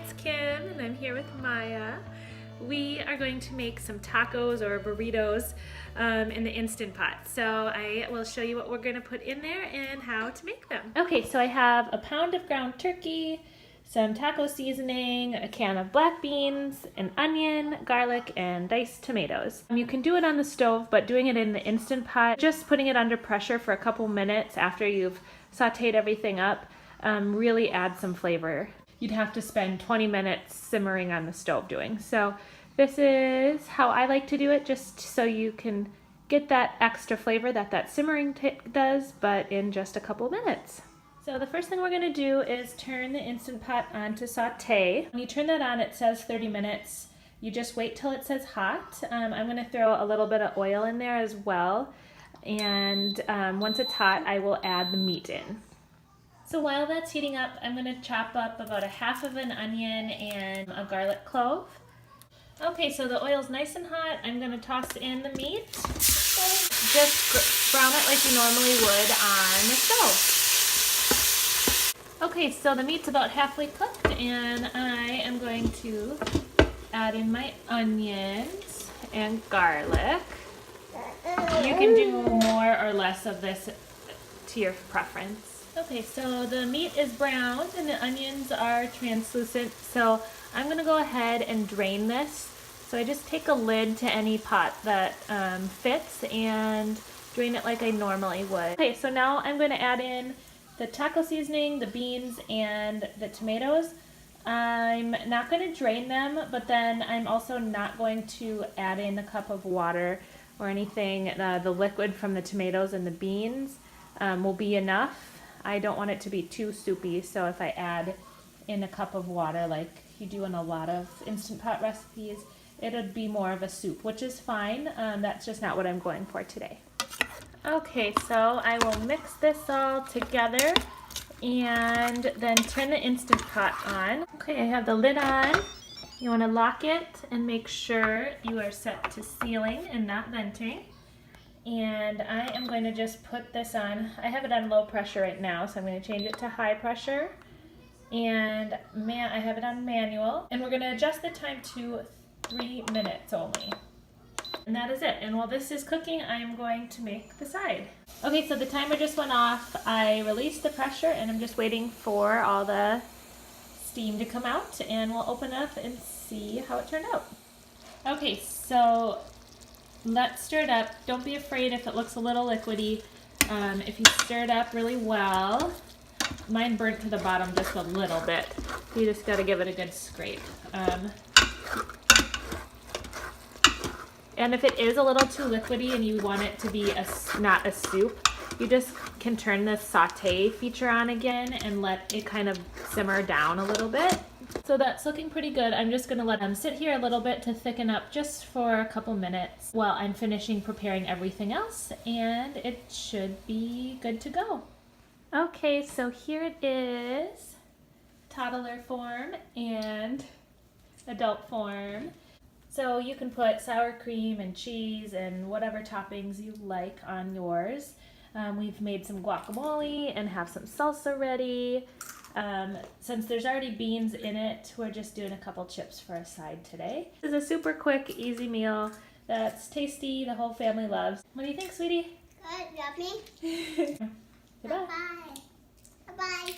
it's Kim and I'm here with Maya. We are going to make some tacos or burritos in the Instant Pot. So I will show you what we're going to put in there and how to make them. Okay, so I have a pound of ground turkey, some taco seasoning, a can of black beans, an onion, garlic, and diced tomatoes. You can do it on the stove, but doing it in the Instant Pot, just putting it under pressure for a couple minutes after you've sauteed everything up, really adds some flavor. You'd have to spend 20 minutes simmering on the stove doing. So this is how I like to do it, just so you can get that extra flavor that simmering does, but in just a couple minutes. So the first thing we're going to do is turn the Instant Pot on to saute. When you turn that on, it says 30 minutes. You just wait till it says hot. I'm going to throw a little bit of oil in there as well. And once it's hot, I will add the meat in. So while that's heating up, I'm going to chop up about a half of an onion and a garlic clove. Okay, so the oil's nice and hot. I'm going to toss in the meat. Just brown it like you normally would on the stove. Okay, so the meat's about halfway cooked, and I am going to add in my onions and garlic. You can do more or less of this to your preference. Okay, so the meat is browned and the onions are translucent, so I'm going to go ahead and drain this. So I just take a lid to any pot that fits and drain it like I normally would. Okay, so now I'm going to add in the taco seasoning, the beans, and the tomatoes. I'm not going to drain them, but then I'm also not going to add in a cup of water or anything. The liquid from the tomatoes and the beans will be enough. I don't want it to be too soupy, so if I add in a cup of water like you do in a lot of Instant Pot recipes, it would be more of a soup, which is fine. That's just not what I'm going for today. Okay, so I will mix this all together and then turn the Instant Pot on. Okay, I have the lid on. You want to lock it and make sure you are set to sealing and not venting. And I am going to just put this on. I have it on low pressure right now, so I'm going to change it to high pressure. And I have it on manual. And we're going to adjust the time to 3 minutes only. And that is it. And while this is cooking, I'm going to make the side. Okay, so the timer just went off. I released the pressure and I'm just waiting for all the steam to come out, and we'll open up and see how it turned out. Okay, so let's stir it up. Don't be afraid if it looks a little liquidy. If you stir it up really well, mine burnt to the bottom just a little bit. You just got to give it a good scrape. And if it is a little too liquidy and you want it to be not a soup, you just can turn the saute feature on again and let it kind of simmer down a little bit. So that's looking pretty good. I'm just going to let them sit here a little bit to thicken up just for a couple minutes while I'm finishing preparing everything else, and it should be good to go. Okay, so here it is, toddler form and adult form. So you can put sour cream and cheese and whatever toppings you like on yours. We've made some guacamole and have some salsa ready. Since there's already beans in it, we're just doing a couple chips for a side today. This is a super quick, easy meal that's tasty, the whole family loves. What do you think, sweetie? Good, yummy. Goodbye. Bye-bye. Bye-bye.